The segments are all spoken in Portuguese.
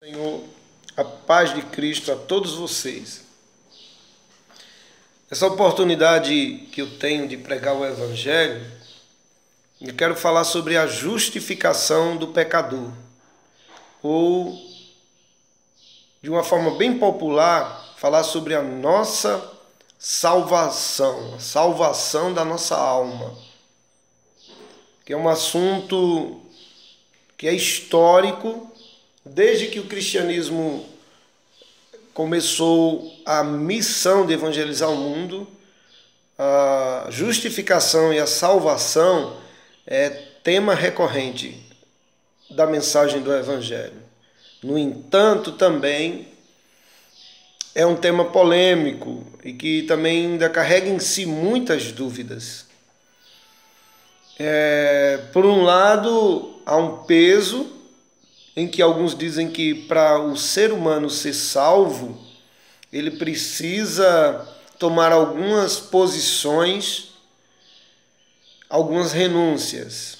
Senhor, a paz de Cristo a todos vocês. Essa oportunidade que eu tenho de pregar o Evangelho, eu quero falar sobre a justificação do pecador, ou, de uma forma bem popular, falar sobre a nossa salvação, a salvação da nossa alma, que é um assunto que é histórico. Desde que o cristianismo começou a missão de evangelizar o mundo, a justificação e a salvação é tema recorrente da mensagem do Evangelho. No entanto, também é um tema polêmico e que também ainda carrega em si muitas dúvidas. Por um lado, há um peso em que alguns dizem que para o ser humano ser salvo, ele precisa tomar algumas posições, algumas renúncias.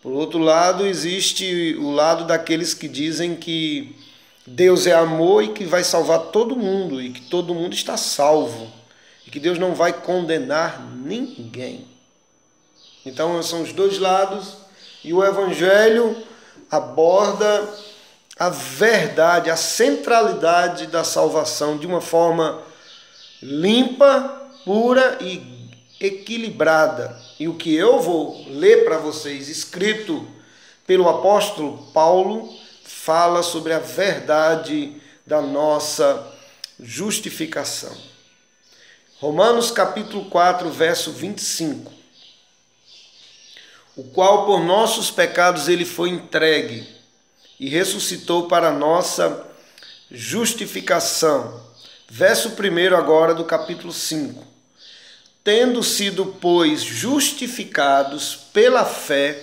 Por outro lado, existe o lado daqueles que dizem que Deus é amor e que vai salvar todo mundo, e que todo mundo está salvo, e que Deus não vai condenar ninguém. Então, são os dois lados, e o Evangelho aborda a verdade, a centralidade da salvação de uma forma limpa, pura e equilibrada. E o que eu vou ler para vocês, escrito pelo apóstolo Paulo, fala sobre a verdade da nossa justificação. Romanos capítulo 4, verso 25. O qual por nossos pecados ele foi entregue e ressuscitou para nossa justificação. Verso 1 agora do capítulo 5. Tendo sido, pois, justificados pela fé,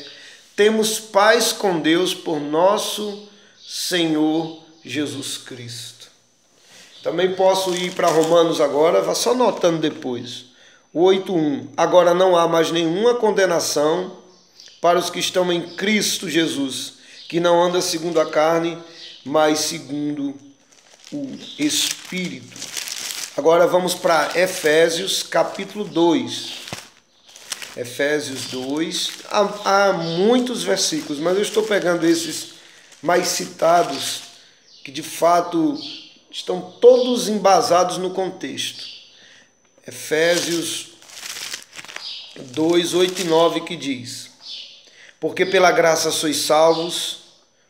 temos paz com Deus por nosso Senhor Jesus Cristo. Também posso ir para Romanos agora, vá só notando depois. O 8:1. Agora não há mais nenhuma condenação para os que estão em Cristo Jesus, que não anda segundo a carne, mas segundo o Espírito. Agora vamos para Efésios capítulo 2. Efésios 2. Há muitos versículos, mas eu estou pegando esses mais citados, que de fato estão todos embasados no contexto. Efésios 2, 8 e 9, que diz: porque pela graça sois salvos,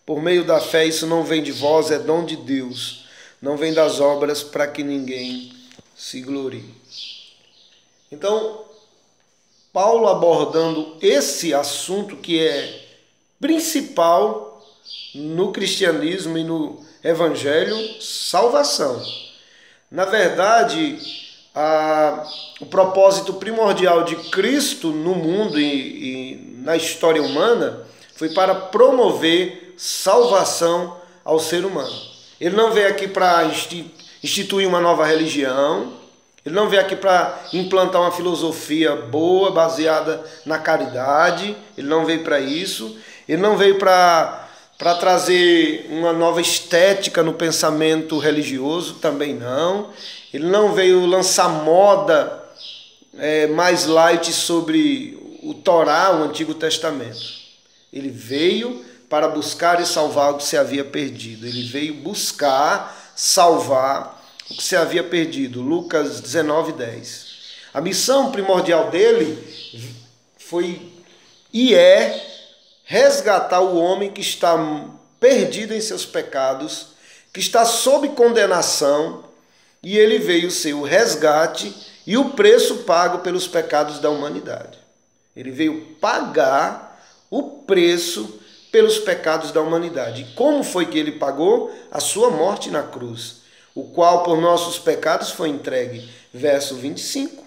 por meio da fé. Isso não vem de vós, é dom de Deus. Não vem das obras, para que ninguém se glorie. Então, Paulo abordando esse assunto que é principal no cristianismo e no evangelho, salvação. Na verdade, o propósito primordial de Cristo no mundo e na história humana foi para promover salvação ao ser humano. Ele não veio aqui para instituir uma nova religião, ele não veio aqui para implantar uma filosofia boa, baseada na caridade, ele não veio para isso, ele não veio para trazer uma nova estética no pensamento religioso, também não. Ele não veio lançar moda mais light sobre o Torá, o Antigo Testamento. Ele veio para buscar e salvar o que se havia perdido. Ele veio buscar, salvar o que se havia perdido. Lucas 19, 10. A missão primordial dele foi e é resgatar o homem que está perdido em seus pecados, que está sob condenação, e ele veio ser o resgate e o preço pago pelos pecados da humanidade. Ele veio pagar o preço pelos pecados da humanidade. E como foi que ele pagou? A sua morte na cruz, o qual por nossos pecados foi entregue. Verso 25.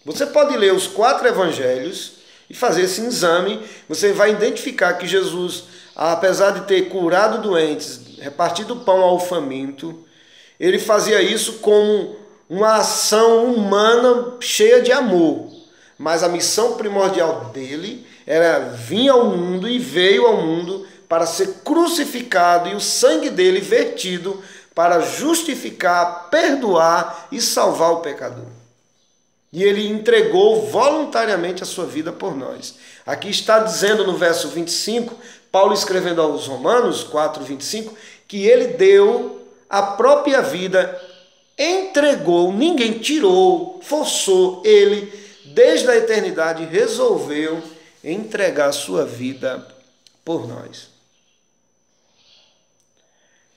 Você pode ler os 4 evangelhos e fazer esse exame. Você vai identificar que Jesus, apesar de ter curado doentes, repartido pão ao faminto, ele fazia isso como uma ação humana cheia de amor. Mas a missão primordial dele era vir ao mundo e veio ao mundo para ser crucificado e o sangue dele vertido para justificar, perdoar e salvar o pecador. E ele entregou voluntariamente a sua vida por nós. Aqui está dizendo no verso 25, Paulo escrevendo aos Romanos 4, 25, que ele deu a própria vida, entregou, ninguém tirou, forçou, ele, desde a eternidade, resolveu entregar a sua vida por nós.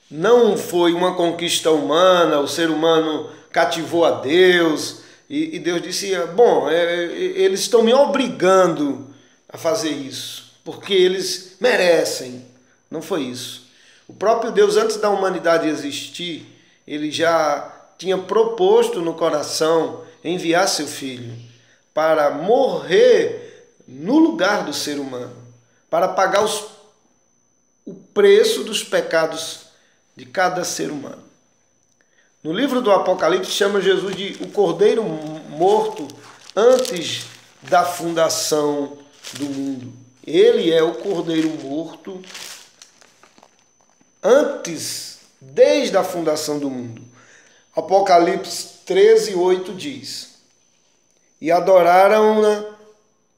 Não foi uma conquista humana, o ser humano cativou a Deus, e Deus disse, bom, eles estão me obrigando a fazer isso, porque eles merecem. Não foi isso. O próprio Deus, antes da humanidade existir, ele já tinha proposto no coração enviar seu filho para morrer no lugar do ser humano, para pagar o preço dos pecados de cada ser humano. No livro do Apocalipse chama Jesus de o Cordeiro morto antes da fundação do mundo. Ele é o Cordeiro morto antes, desde a fundação do mundo. Apocalipse 13, 8 diz: e adoraram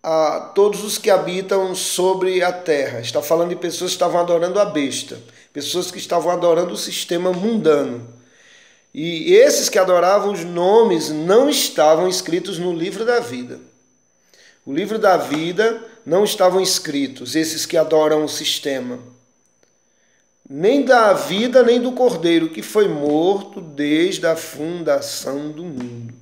a todos os que habitam sobre a terra. Está falando de pessoas que estavam adorando a besta, pessoas que estavam adorando o sistema mundano. E esses que adoravam os nomes não estavam escritos no livro da vida. O livro da vida não estavam escritos, esses que adoram o sistema. Nem da vida, nem do Cordeiro, que foi morto desde a fundação do mundo.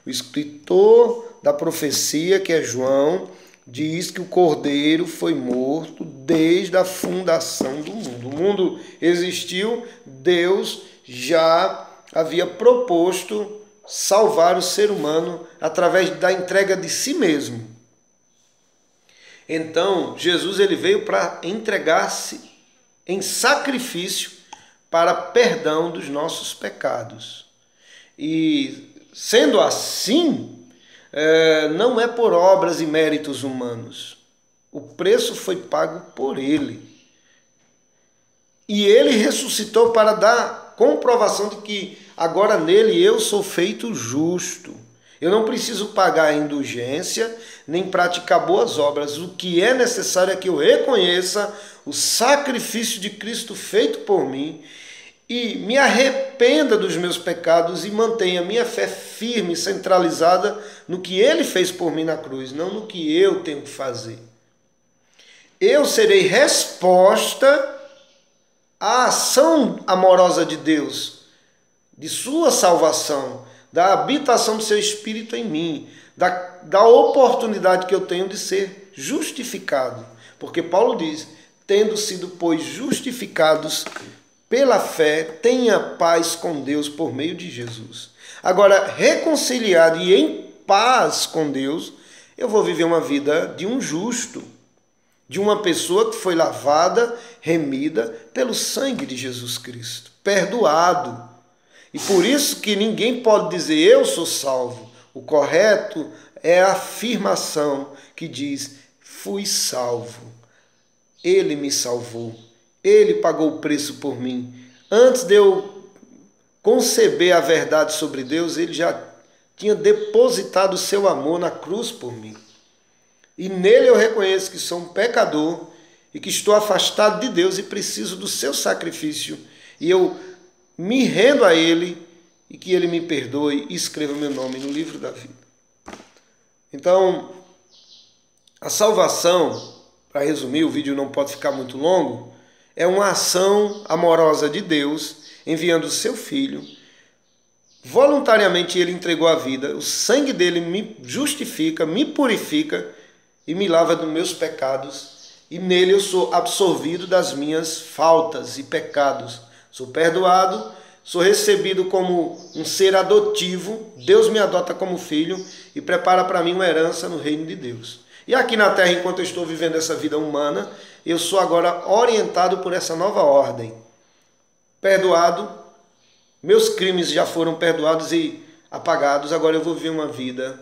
O escritor da profecia, que é João, diz que o Cordeiro foi morto desde a fundação do mundo. O mundo existiu, Deus já havia proposto salvar o ser humano através da entrega de si mesmo. Então, Jesus ele veio para entregar-se em sacrifício para perdão dos nossos pecados. E, sendo assim, não é por obras e méritos humanos. O preço foi pago por ele. E ele ressuscitou para dar comprovação de que agora nele eu sou feito justo. Eu não preciso pagar a indulgência, nem praticar boas obras. O que é necessário é que eu reconheça o sacrifício de Cristo feito por mim e me arrependa dos meus pecados e mantenha minha fé firme, centralizada no que ele fez por mim na cruz, não no que eu tenho que fazer. Eu serei resposta à ação amorosa de Deus, de sua salvação, da habitação do seu Espírito em mim, da oportunidade que eu tenho de ser justificado. Porque Paulo diz, tendo sido, pois, justificados pela fé, tenha paz com Deus por meio de Jesus. Agora, reconciliado e em paz com Deus, eu vou viver uma vida de um justo, de uma pessoa que foi lavada, remida pelo sangue de Jesus Cristo, perdoado. E por isso que ninguém pode dizer eu sou salvo. O correto é a afirmação que diz fui salvo. Ele me salvou. Ele pagou o preço por mim. Antes de eu conceber a verdade sobre Deus, ele já tinha depositado o seu amor na cruz por mim. E nele eu reconheço que sou um pecador e que estou afastado de Deus e preciso do seu sacrifício. E eu me rendo a ele e que ele me perdoe e escreva meu nome no livro da vida. Então, a salvação, para resumir, o vídeo não pode ficar muito longo, é uma ação amorosa de Deus enviando o seu filho. Voluntariamente ele entregou a vida, o sangue dele me justifica, me purifica e me lava dos meus pecados, e nele eu sou absolvido das minhas faltas e pecados. Sou perdoado, sou recebido como um ser adotivo, Deus me adota como filho e prepara para mim uma herança no reino de Deus. E aqui na terra, enquanto eu estou vivendo essa vida humana, eu sou agora orientado por essa nova ordem. Perdoado, meus crimes já foram perdoados e apagados, agora eu vou viver uma vida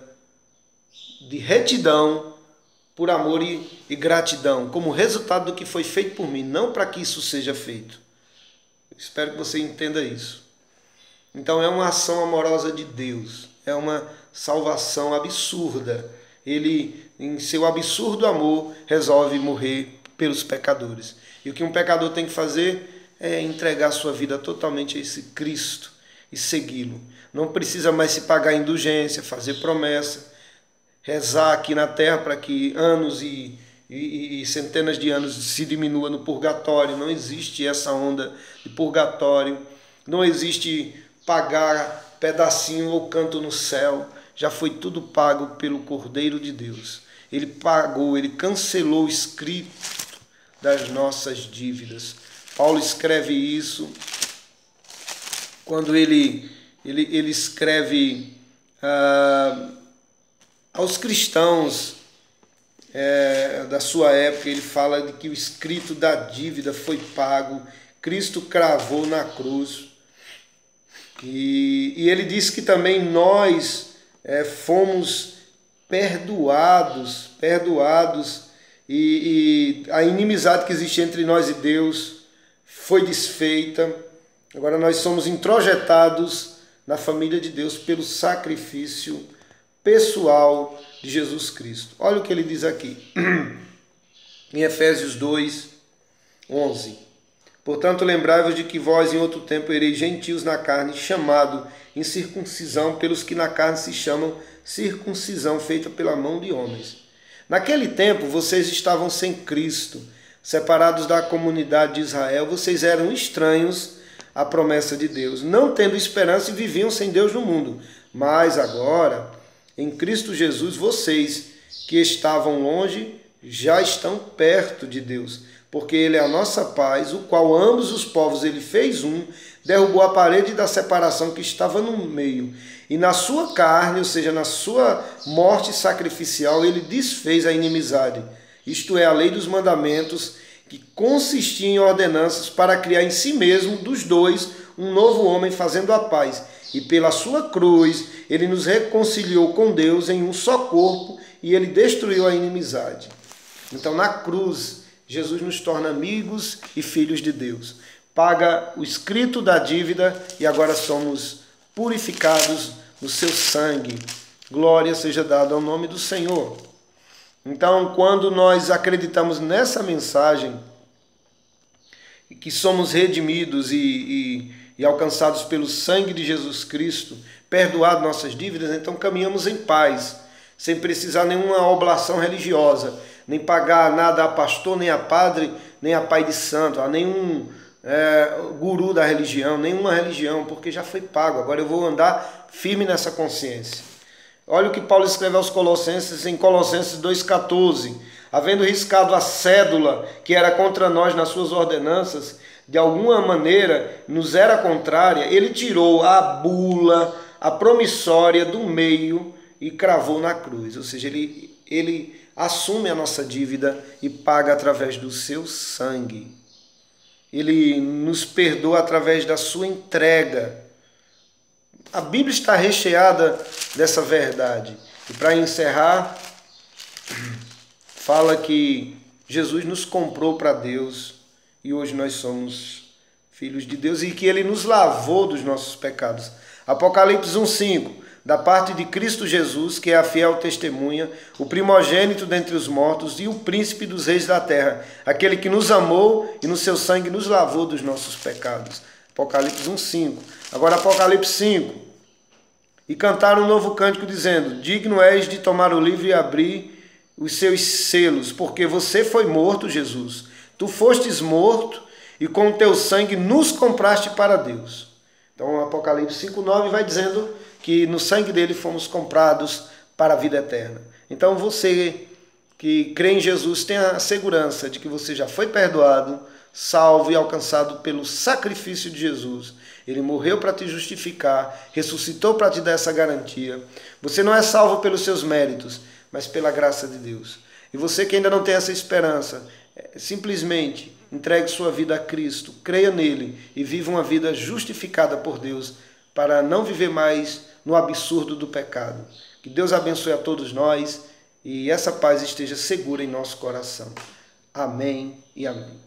de retidão, por amor e gratidão, como resultado do que foi feito por mim, não para que isso seja feito. Espero que você entenda isso. Então é uma ação amorosa de Deus, é uma salvação absurda. Ele, em seu absurdo amor, resolve morrer pelos pecadores. E o que um pecador tem que fazer é entregar sua vida totalmente a esse Cristo e segui-lo. Não precisa mais se pagar indulgência, fazer promessa, rezar aqui na terra para que anos e centenas de anos se diminua no purgatório. Não existe essa onda de purgatório, não existe pagar pedacinho ou canto no céu. Já foi tudo pago pelo Cordeiro de Deus. Ele pagou, ele cancelou o escrito das nossas dívidas. Paulo escreve isso quando ele escreve aos cristãos da sua época. Ele fala de que o escrito da dívida foi pago, Cristo cravou na cruz. E ele diz que também nós fomos perdoados, e a inimizade que existia entre nós e Deus foi desfeita. Agora nós somos introjetados na família de Deus pelo sacrifício pessoal de Jesus Cristo. Olha o que ele diz aqui, em Efésios 2, 11. Portanto, lembrai-vos de que vós em outro tempo ereis gentios na carne, chamado incircuncisão pelos que na carne se chamam circuncisão feita pela mão de homens. Naquele tempo vocês estavam sem Cristo, separados da comunidade de Israel, vocês eram estranhos à promessa de Deus, não tendo esperança e viviam sem Deus no mundo. Mas agora, em Cristo Jesus, vocês que estavam longe já estão perto de Deus, porque Ele é a nossa paz, o qual ambos os povos Ele fez um, derrubou a parede da separação que estava no meio, e na sua carne, ou seja, na sua morte sacrificial, Ele desfez a inimizade, isto é, a lei dos mandamentos, que consistia em ordenanças para criar em si mesmo, dos dois, um novo homem, fazendo a paz. E pela sua cruz, Ele nos reconciliou com Deus em um só corpo, e Ele destruiu a inimizade. Então, na cruz, Jesus nos torna amigos e filhos de Deus. Paga o escrito da dívida e agora somos purificados no seu sangue. Glória seja dada ao nome do Senhor. Então, quando nós acreditamos nessa mensagem, que somos redimidos e alcançados pelo sangue de Jesus Cristo, perdoados nossas dívidas, então caminhamos em paz, sem precisar nenhuma oblação religiosa, nem pagar nada a pastor, nem a padre, nem a pai de santo, a nenhum guru da religião, nenhuma religião, porque já foi pago. Agora eu vou andar firme nessa consciência. Olha o que Paulo escreve aos Colossenses em Colossenses 2,14. Havendo riscado a cédula que era contra nós nas suas ordenanças, de alguma maneira nos era contrária, ele tirou a bula, a promissória do meio e cravou na cruz. Ou seja, ele assume a nossa dívida e paga através do seu sangue. Ele nos perdoa através da sua entrega. A Bíblia está recheada dessa verdade. E para encerrar, fala que Jesus nos comprou para Deus e hoje nós somos filhos de Deus e que Ele nos lavou dos nossos pecados. Apocalipse 1,5. Da parte de Cristo Jesus, que é a fiel testemunha, o primogênito dentre os mortos e o príncipe dos reis da terra, aquele que nos amou e no seu sangue nos lavou dos nossos pecados. Apocalipse 1,5. Agora Apocalipse 5. E cantaram um novo cântico dizendo: digno és de tomar o livro e abrir os seus selos, porque você foi morto, Jesus. Tu fostes morto e com o teu sangue nos compraste para Deus. Então Apocalipse 5,9 vai dizendo que no sangue dele fomos comprados para a vida eterna. Então você que crê em Jesus tenha a segurança de que você já foi perdoado, salvo e alcançado pelo sacrifício de Jesus. Ele morreu para te justificar, ressuscitou para te dar essa garantia. Você não é salvo pelos seus méritos, mas pela graça de Deus. E você que ainda não tem essa esperança, simplesmente entregue sua vida a Cristo, creia nele e viva uma vida justificada por Deus, para não viver mais no absurdo do pecado. Que Deus abençoe a todos nós e essa paz esteja segura em nosso coração. Amém e amém.